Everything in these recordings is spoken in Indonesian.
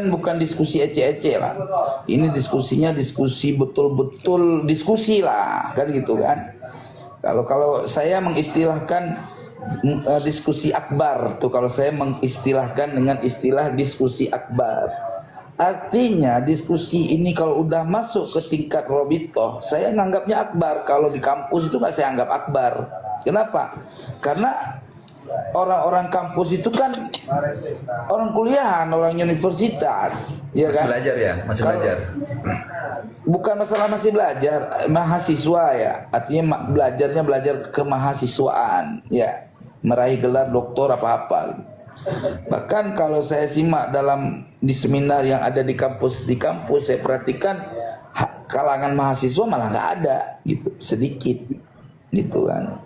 kan bukan diskusi ece-ece lah. Ini diskusinya diskusi betul-betul diskusi lah, kan gitu kan. Kalau saya mengistilahkan diskusi akbar tuh, kalau saya mengistilahkan dengan istilah diskusi akbar. Artinya diskusi ini kalau udah masuk ke tingkat robitoh, saya nganggapnya akbar. Kalau di kampus itu nggak saya anggap akbar. Kenapa? Karena orang-orang kampus itu kan orang kuliahan, orang universitas, ya kan? Masih belajar ya, masih belajar. Bukan masalah masih belajar, mahasiswa ya. Artinya belajar kemahasiswaan, ya, meraih gelar doktor apa-apa. Bahkan kalau saya simak di seminar yang ada di kampus, saya perhatikan kalangan mahasiswa malah nggak ada, gitu, sedikit, gitu kan.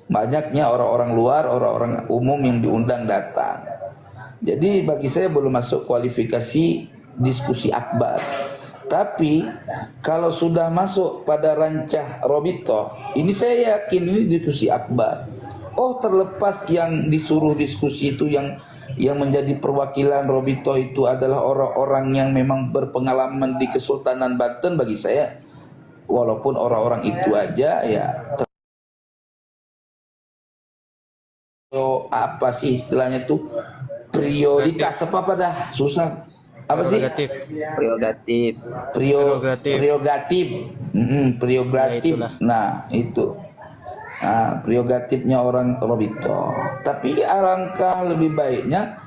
Banyaknya orang-orang luar, orang-orang umum yang diundang datang. Jadi bagi saya belum masuk kualifikasi diskusi akbar. Tapi kalau sudah masuk pada rancah robitoh, ini saya yakin ini diskusi akbar. Oh, terlepas yang disuruh diskusi itu yang menjadi perwakilan robitoh itu adalah orang-orang yang memang berpengalaman di Kesultanan Banten, bagi saya walaupun orang-orang itu aja ya apa sih istilahnya tuh, prioritas apa dah susah apa sih prerogatif. Nah itu prerogatifnya orang robitoh. Tapi alangkah lebih baiknya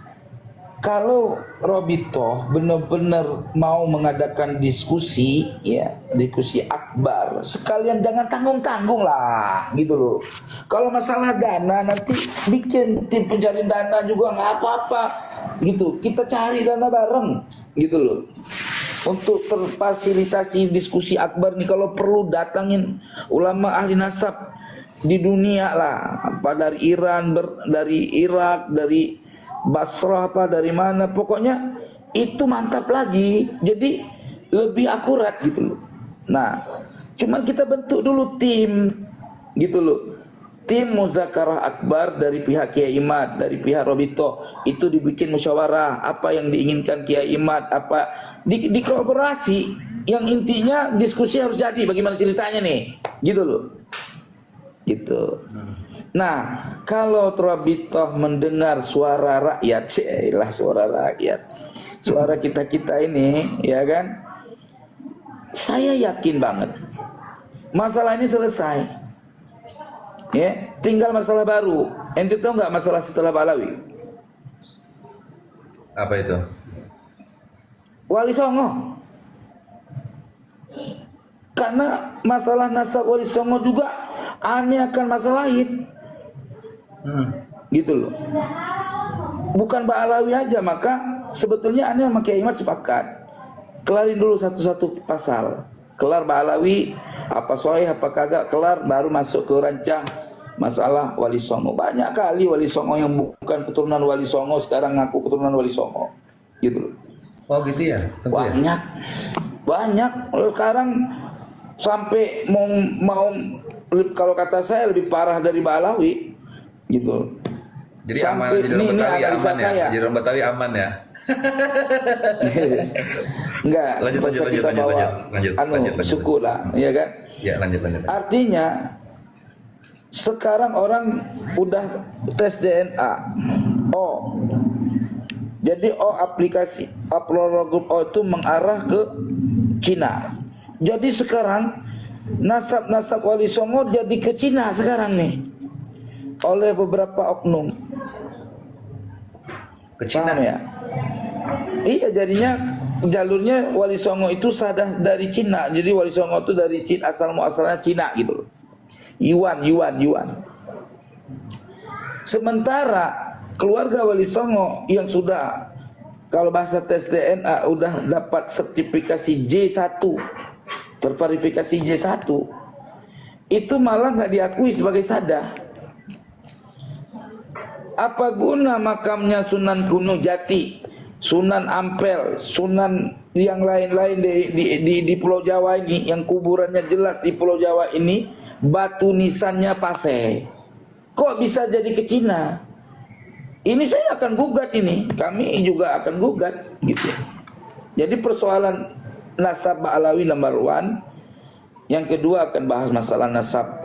kalau robitoh benar-benar mau mengadakan diskusi, ya, diskusi akbar, sekalian jangan tanggung-tanggung lah, gitu loh. Kalau masalah dana nanti bikin tim pencari dana juga nggak apa-apa, gitu. Kita cari dana bareng, gitu loh. Untuk terfasilitasi diskusi akbar nih, kalau perlu datangin ulama ahli nasab di dunia lah, apa dari Iran, dari Irak, dari Basrah, apa dari mana, pokoknya itu mantap lagi, jadi lebih akurat gitu loh. Nah, cuman kita bentuk dulu tim, gitu loh, tim muzakarah akbar dari pihak Kiai Imad, dari pihak robitoh, itu dibikin musyawarah apa yang diinginkan Kiai Imad, apa di kolaborasi, yang intinya diskusi harus jadi, bagaimana ceritanya nih, gitu loh. Gitu. Nah, kalau robitoh mendengar suara rakyat, suara rakyat, suara kita ini, ya kan, saya yakin banget masalah ini selesai. Ya, tinggal masalah baru. Ente tahu nggak masalah setelah Ba'alawi? Apa itu? Wali Songo. Karena masalah nasab Wali Songo juga aneh akan masalahin, gitu loh. Bukan Ba'alawi aja, maka sebetulnya aneh sama Kiai Imad sepakat kelarin dulu satu-satu pasal. Kelar Ba'alawi, apa sahih apa kagak, kelar, baru masuk ke rancah masalah Wali Songo. Banyak kali Wali Songo yang bukan keturunan Wali Songo sekarang ngaku keturunan Wali Songo, gitu loh. Oh gitu ya? Banyak. Sekarang sampai mau kalau kata saya lebih parah dari Ba'alawi, gitu. Jadi sampai aman, jadi orang Betawi aman ya? Jadi orang Betawi aman ya? Enggak, lanjut, kita bawa suku lah, ya kan? Ya, lanjut. Artinya sekarang orang udah tes DNA. Jadi aplikasi Haplogroup O itu mengarah ke Cina. Jadi sekarang nasab Wali Songo jadi ke Cina sekarang nih, oleh beberapa oknum. Ke Cina ya? Iya, jadinya jalurnya Wali Songo itu sadah dari Cina. Jadi Wali Songo itu dari Cina, muasalnya Cina gitu loh. Yuan. Sementara keluarga Wali Songo yang sudah, kalau bahasa tes DNA, udah dapat sertifikasi J1, terverifikasi J1, itu malah nggak diakui sebagai sadah. Apa guna makamnya Sunan Gunung Jati, Sunan Ampel, Sunan yang lain-lain di Pulau Jawa ini, yang kuburannya jelas di Pulau Jawa ini, batu nisannya Paseh, kok bisa jadi ke Cina? Ini saya akan gugat ini, kami juga akan gugat, gitu. Jadi persoalan nasab Ba'alawi number one. Yang kedua akan bahas masalah nasab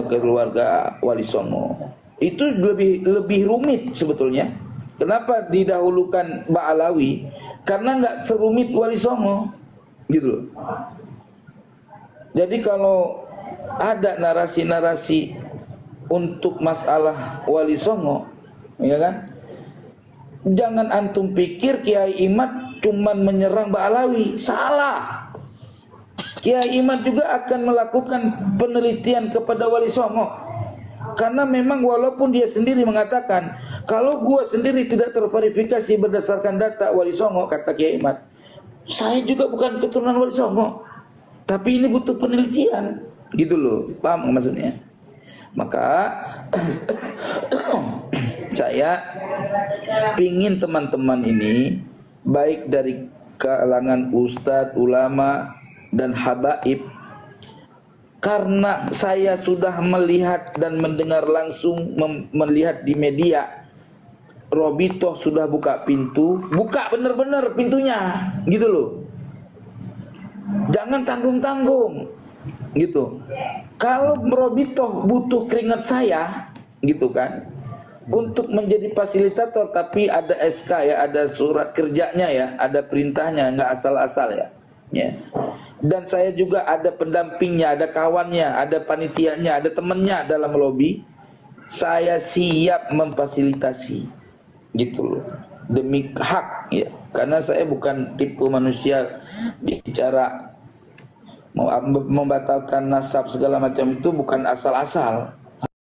keluarga Wali Songo. Itu lebih rumit sebetulnya. Kenapa didahulukan Ba'alawi? Karena nggak serumit Wali Songo, gitu loh. Jadi kalau ada narasi-narasi untuk masalah Wali Songo, ya kan? Jangan antum pikir Kiai Imad cuman menyerang Ba'alawi, salah. Kiai Imad juga akan melakukan penelitian kepada Wali Songo. Karena memang walaupun dia sendiri mengatakan, kalau gua sendiri tidak terverifikasi berdasarkan data Wali Songo, kata Kiai Imad, saya juga bukan keturunan Wali Songo, tapi ini butuh penelitian, gitu loh. Paham maksudnya? Maka saya pingin teman-teman ini, baik dari kalangan ustadz, ulama, dan habaib, karena saya sudah melihat dan mendengar langsung, melihat di media, Robito sudah buka pintu, buka bener-bener pintunya, gitu loh. Jangan tanggung-tanggung, gitu. Kalau Robito butuh keringat saya, gitu kan, untuk menjadi fasilitator, tapi ada SK ya, ada surat kerjanya ya, ada perintahnya, nggak asal-asal ya. Ya. Dan saya juga ada pendampingnya, ada kawannya, ada panitianya, ada temannya dalam lobi. Saya siap memfasilitasi, gitu loh, demi hak ya. Karena saya bukan tipe manusia bicara mau membatalkan nasab segala macam, itu bukan asal-asal.